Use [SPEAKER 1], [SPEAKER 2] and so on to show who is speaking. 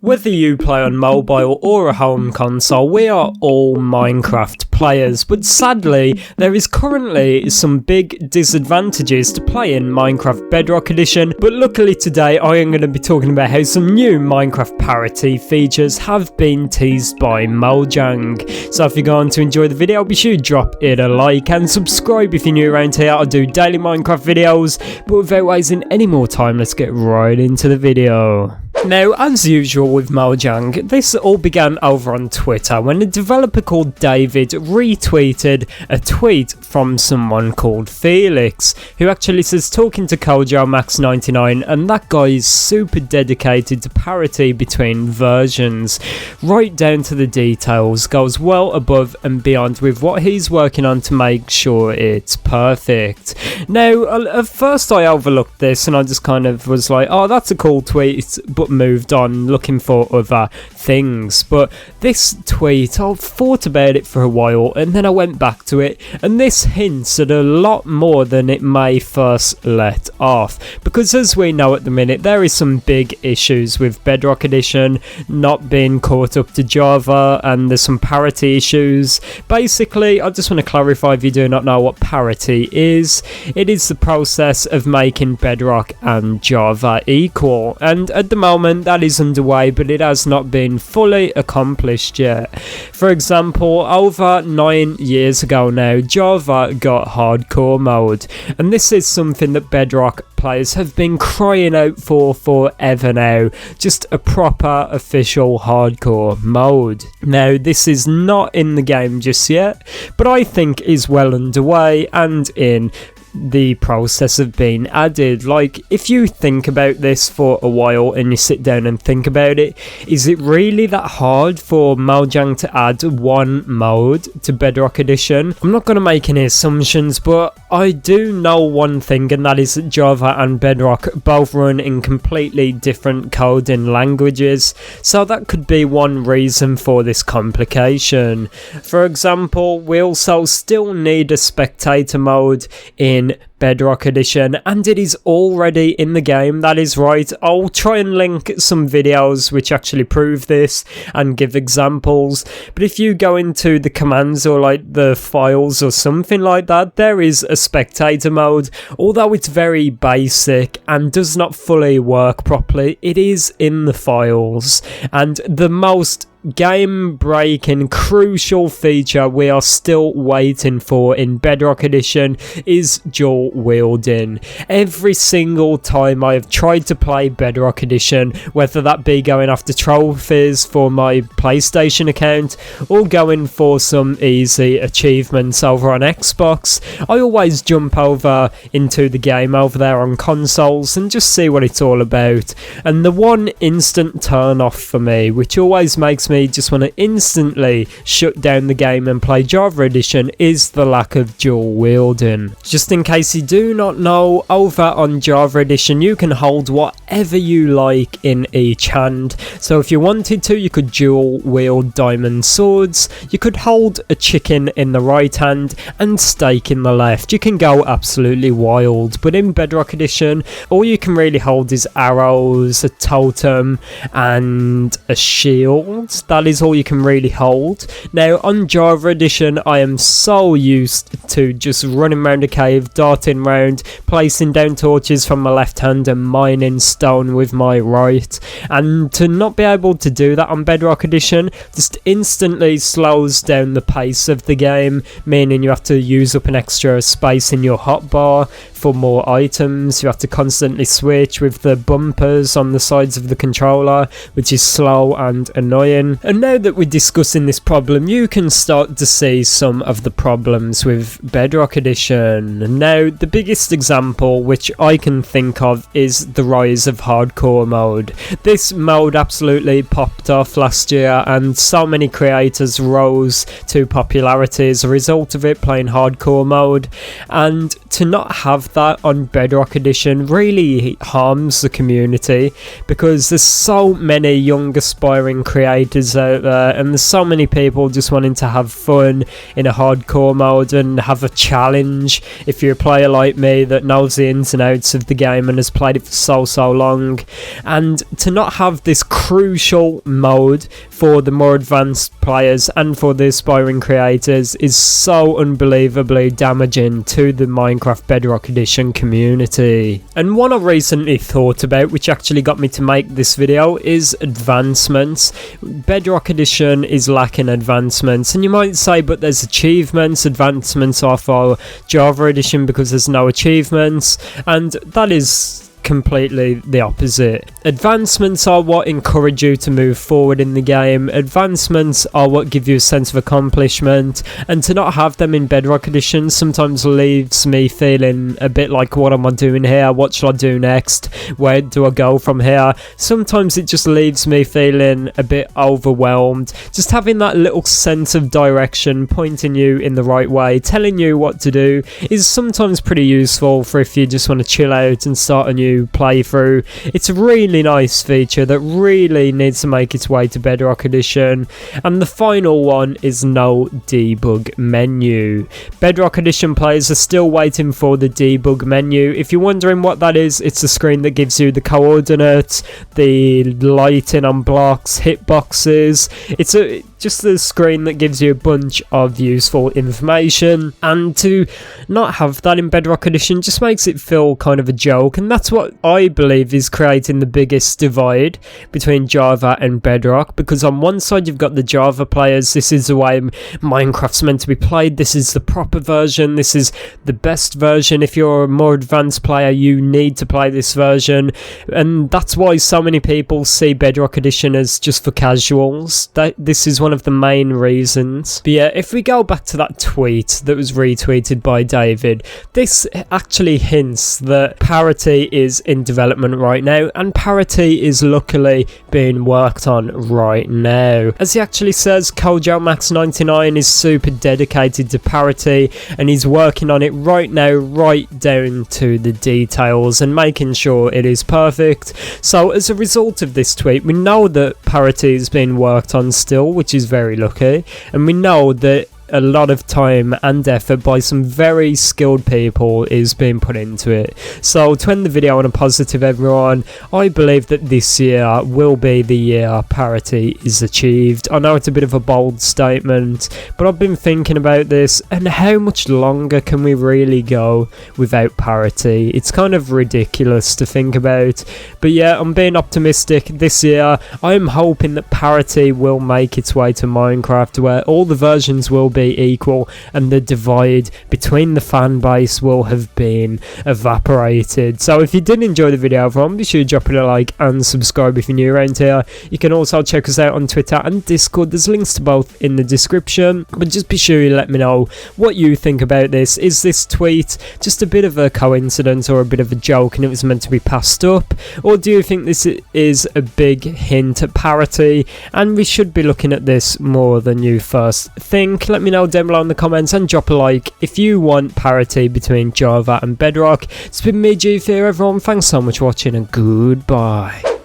[SPEAKER 1] Whether you play on mobile or a home console, we are all Minecraft players, but sadly, there is currently some big disadvantages to playing Minecraft Bedrock Edition, but luckily today I am going to be talking about how some new Minecraft Parity features have been teased by Mojang. So if you're going to enjoy the video, be sure to drop it a like and subscribe if you're new around here. I do daily Minecraft videos, but without wasting any more time, let's get right into the video. Now, as usual with Mojang, this all began over on Twitter when a developer called David retweeted a tweet from someone called Felix, who actually says talking to Kojo Max 99, and that guy is super dedicated to parity between versions, right down to the details, goes well above and beyond with what he's working on to make sure it's perfect. Now, at first I overlooked this and I just kind of was like, oh, that's a cool tweet, but moved on looking for other things. But this tweet, I thought about it for a while and then I went back to it, and this hints at a lot more than it may first let off, because as we know at the minute there is some big issues with Bedrock Edition not being caught up to Java, and there's some parity issues. Basically, I just want to clarify if you do not know what parity is. It is the process of making Bedrock and Java equal, and at the moment that is underway, but it has not been fully accomplished yet. For example, over 9 years ago now, Java got hardcore mode, and this is something that Bedrock players have been crying out for forever now, just a proper official hardcore mode. Now, this is not in the game just yet, but I think is well underway and in the process of being added. Like, if you think about this for a while and you sit down and think about it, is it really that hard for Mojang to add one mode to Bedrock Edition? I'm not going to make any assumptions, but I do know one thing, and that is that Java and Bedrock both run in completely different coding languages, so that could be one reason for this complication. For example, we also still need a Spectator Mode in Bedrock Edition, and it is already in the game. That is right. I'll try and link some videos which actually prove this and give examples, but if you go into the commands or like the files or something like that, there is a Spectator Mode. Although it's very basic and does not fully work properly, it is in the files, and the most game-breaking crucial feature we are still waiting for in Bedrock Edition is dual wielding. Every single time I have tried to play Bedrock Edition, whether that be going after trophies for my PlayStation account or going for some easy achievements over on Xbox, I always jump over into the game over there on consoles and just see what it's all about. And the one instant turn off for me, which always makes me just want to instantly shut down the game and play Java Edition, is the lack of dual wielding. Just in case you do not know, over on Java Edition you can hold whatever you like in each hand. So if you wanted to, you could dual wield diamond swords, you could hold a chicken in the right hand and steak in the left. You can go absolutely wild, but in Bedrock Edition all you can really hold is arrows, a totem and a shield. That is all you can really hold. Now on Java Edition I am so used to just running around a cave, darting around, placing down torches from my left hand and mining stone with my right, and to not be able to do that on Bedrock Edition just instantly slows down the pace of the game, meaning you have to use up an extra space in your hotbar for more items. You have to constantly switch with the bumpers on the sides of the controller, which is slow and annoying. And now that we're discussing this problem, you can start to see some of the problems with Bedrock Edition. Now, the biggest example which I can think of is the rise of hardcore mode. This mode absolutely popped off last year, and so many creators rose to popularity as a result of it playing hardcore mode, and to not have that on Bedrock Edition really harms the community, because there's so many young aspiring creators creators out there, and there's so many people just wanting to have fun in a hardcore mode and have a challenge. If you're a player like me that knows the ins and outs of the game and has played it for so long, and to not have this crucial mode for the more advanced players and for the aspiring creators is so unbelievably damaging to the Minecraft Bedrock Edition community. And one I recently thought about, which actually got me to make this video, is advancements. Bedrock Edition is lacking advancements, and you might say, but there's achievements. Advancements are for Java Edition because there's no achievements, and that is completely the opposite. Advancements are what encourage you to move forward in the game. Advancements are what give you a sense of accomplishment, and to not have them in Bedrock Edition sometimes leaves me feeling a bit like, what am I doing here? What shall I do next? Where do I go from here? Sometimes it just leaves me feeling a bit overwhelmed. Just having that little sense of direction pointing you in the right way, telling you what to do, is sometimes pretty useful for if you just want to chill out and start a new playthrough. It's a really nice feature that really needs to make its way to Bedrock Edition. And the final one is no debug menu. Bedrock Edition players are still waiting for the debug menu. If you're wondering what that is, it's the screen that gives you the coordinates, the lighting on blocks, hitboxes. It's just the screen that gives you a bunch of useful information, and to not have that in Bedrock Edition just makes it feel kind of a joke, and that's what I believe is creating the biggest divide between Java and Bedrock, because on one side you've got the Java players. This is the way Minecraft's meant to be played, this is the proper version, this is the best version. If you're a more advanced player, you need to play this version, and that's why so many people see Bedrock Edition as just for casuals. This is one of the main reasons. But yeah, if we go back to that tweet that was retweeted by David, this actually hints that Parity is in development right now, and Parity is luckily being worked on right now. As he actually says, CodeJoeMax99 is super dedicated to Parity, and he's working on it right now, right down to the details, and making sure it is perfect. So as a result of this tweet, we know that Parity is being worked on still, which is very lucky, and we know that a lot of time and effort by some very skilled people is being put into it. So to end the video on a positive, everyone, I believe that this year will be the year Parity is achieved. I know it's a bit of a bold statement, but I've been thinking about this, and how much longer can we really go without Parity? It's kind of ridiculous to think about, but yeah, I'm being optimistic. This year I'm hoping that Parity will make its way to Minecraft, where all the versions will be equal and the divide between the fan base will have been evaporated. So if you did enjoy the video, everyone, be sure to drop it a like and subscribe if you're new around here. You can also check us out on Twitter and Discord. There's links to both in the description, but just be sure you let me know what you think about this. Is this tweet just a bit of a coincidence or a bit of a joke and it was meant to be passed up, or do you think this is a big hint at Parity and we should be looking at this more than you first think? Let me know down below in the comments and drop a like if you want Parity between Java and Bedrock. It's been me, ItzJhief here, everyone. Thanks so much for watching and goodbye.